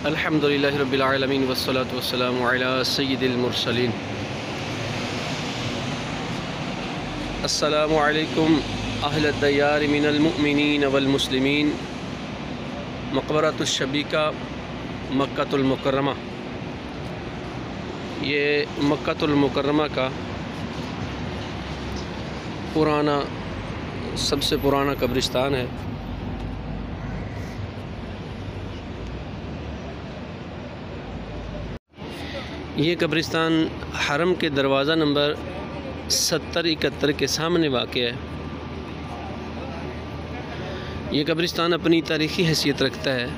अल्हम्दुलिल्लाहि रब्बिल आलमीन वस्सलातु वस्सलामु अला सय्यिदिल मुरसलीन। अस्सलामु अलैकुम अहलद दयार मिनल मुमिनीन वल मुस्लिमीन। मक़बरतुश शबीका मक्कातुल मुकर्रमा। ये मक्कातुल मुकर्रमा का सबसे पुराना कब्रिस्तान है। ये कब्रिस्तान हरम के दरवाज़ा नंबर 70-71 के सामने वाक़या है। ये कब्रिस्तान अपनी तारीख़ी हैसियत रखता है।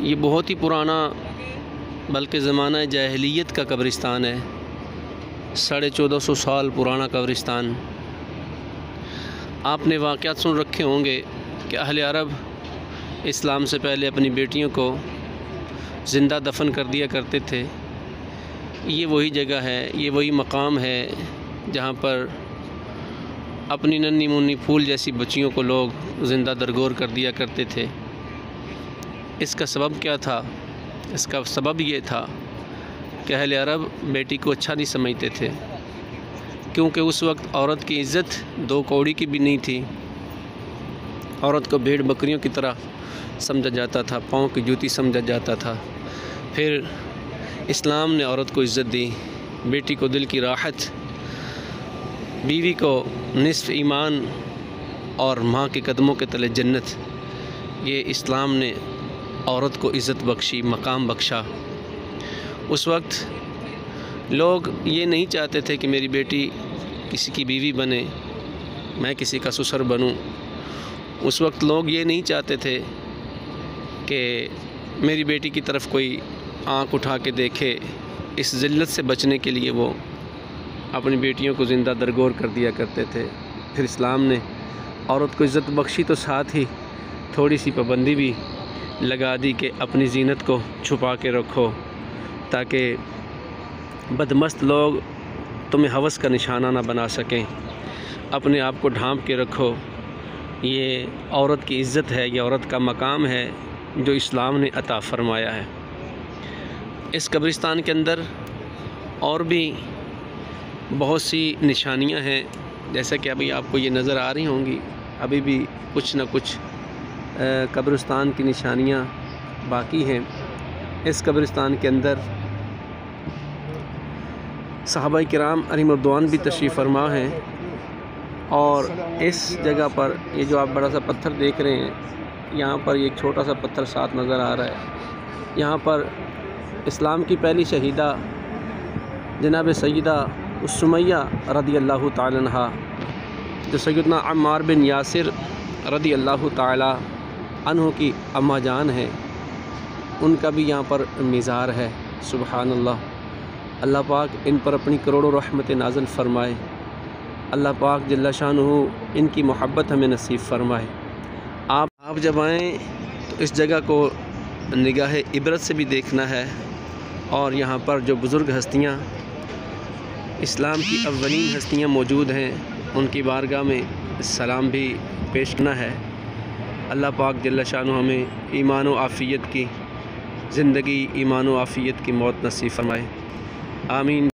ये बहुत ही पुराना बल्कि ज़माना जाहिलियत का कब्रिस्तान है। 1450 साल पुराना कब्रिस्तान। आपने वाक़यात सुन रखे होंगे कि अहले अरब इस्लाम से पहले अपनी बेटियों को ज़िंदा दफन कर दिया करते थे। ये वही जगह है, ये वही मकाम है जहाँ पर अपनी नन्ही मुन्नी फूल जैसी बच्चियों को लोग ज़िंदा दरगोर कर दिया करते थे। इसका सबब क्या था? इसका सबब ये था कि अहले अरब बेटी को अच्छा नहीं समझते थे, क्योंकि उस वक्त औरत की इज़्ज़त 2 कौड़ी की भी नहीं थी। औरत को भेड़ बकरियों की तरह समझा जाता था, पाँव की जूती समझा जाता था। फिर इस्लाम ने औरत को इज़्ज़त दी, बेटी को दिल की राहत, बीवी को निस्फ़ ईमान और माँ के कदमों के तले जन्नत। ये इस्लाम ने औरत को इज़्ज़त बख्शी, मकाम बख्शा। उस वक्त लोग ये नहीं चाहते थे कि मेरी बेटी किसी की बीवी बने, मैं किसी का ससुर बनूं। उस वक्त लोग ये नहीं चाहते थे कि मेरी बेटी की तरफ कोई आँख उठा के देखे। इस ज़िल्लत से बचने के लिए वो अपनी बेटियों को ज़िंदा दरगोर कर दिया करते थे। फिर इस्लाम ने औरत को इज़्ज़त बख्शी तो साथ ही थोड़ी सी पाबंदी भी लगा दी कि अपनी ज़ीनत को छुपा के रखो, ताकि बदमस्त लोग तुम्हें हवस का निशाना ना बना सकें। अपने आप को ढांप के रखो। ये औरत की इज़्ज़त है, ये औरत का मकाम है जो इस्लाम ने अता फ़रमाया है। इस कब्रिस्तान के अंदर और भी बहुत सी निशानियां हैं, जैसा कि अभी आपको ये नज़र आ रही होंगी। अभी भी कुछ न कुछ कब्रिस्तान की निशानियां बाकी हैं। इस कब्रिस्तान के अंदर सहाबाए किराम अलैहिमुर्रिदवान भी तशरीफ़ फरमा हैं। और इस जगह पर ये जो आप बड़ा सा पत्थर देख रहे हैं, यहाँ पर एक छोटा सा पत्थर साथ नज़र आ रहा है। यहाँ पर इस्लाम की पहली शहीदा जनाब सैयदा सुमैया रदियल्लाहु ताला अन्हा, जो सैयदना अम्मार बिन यासिर रदियल्लाहु ताला अन्हु की अम्मा जान है, उनका भी यहाँ पर मिज़ार है। सुबहान अल्लाह। अल्लाह पाक इन पर अपनी करोड़ों रहमत नाज़िल फ़रमाए। अल्लाह पाक जल्ला शानुहु इनकी मोहब्बत हमें नसीब फ़रमाए। आप जब आएँ तो इस जगह को निगाह इबरत से भी देखना है, और यहाँ पर जो बुज़ुर्ग हस्तियाँ, इस्लाम की अव्वलीन हस्तियाँ मौजूद हैं, उनकी बारगाह में सलाम भी पेश करना है। अल्लाह पाक जल्ला शानुहु हमें ईमान व आफ़ियत की ज़िंदगी, ईमान व आफ़ियत की मौत नसीब फ़रमाए। आमीन।